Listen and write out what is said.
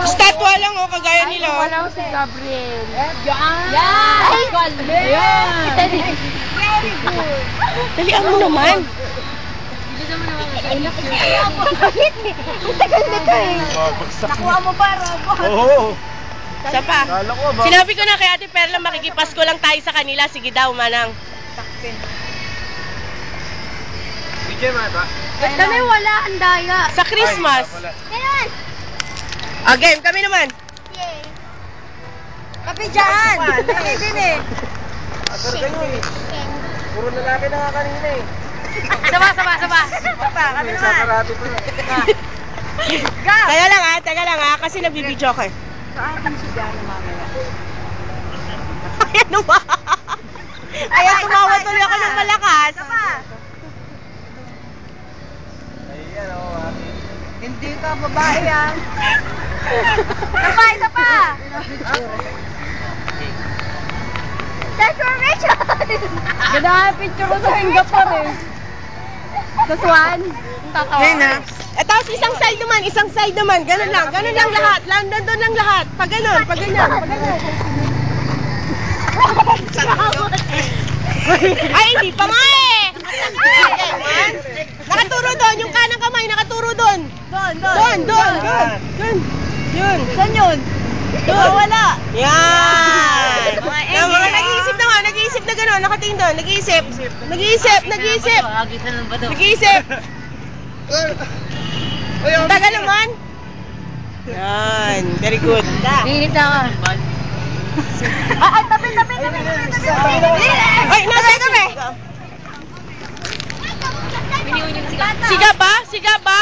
Statwa lang oh, kagaya nila. Wala si Gabriel. Yan! Ay! Yan! Very good. Dalian mo naman. Ang tagal nito eh. Nakuha mo ba, Robo? Oo. Isa pa. Sinabi ko na kay Ate Perla, makikipasko lang tayo sa kanila. Sige daw, manang. DJ Mata. Ba't kami wala ang daya? Sa Christmas. Ganun! Game, kami naman. Yay! Kape dyan! Kape din eh. Pero kayo eh. Puro lalaki na nga kanina eh. Saba. Kami naman. Sakarati pa. Teka lang ha, kasi nagbibideo ko eh. Sa akin si Diana mamaya. Ayan ba? Ayan, tumawa tuloy ako ng malakas. Ayan o, mami. Hindi ka babae yan. Isa pa! That's for Rachel! Ganda nga picture ko sa Singapore eh. Plus one. Tatawa. Ngayon na. Tapos isang side naman. Ganun lang lahat. Nandun lang lahat. Pag ganun. Ay, hindi pa nga eh! Nakaturo doon, yung kanang kamay, nakaturo doon. Doon. Yun. Saan yun? Wala. Yan. Mga nag-iisip na gano'n, nakatingin doon, nag-iisip. Tagal naman. Yan, very good. Init na ka. Ay, tabi! Ay, nasa kami. Siga ba?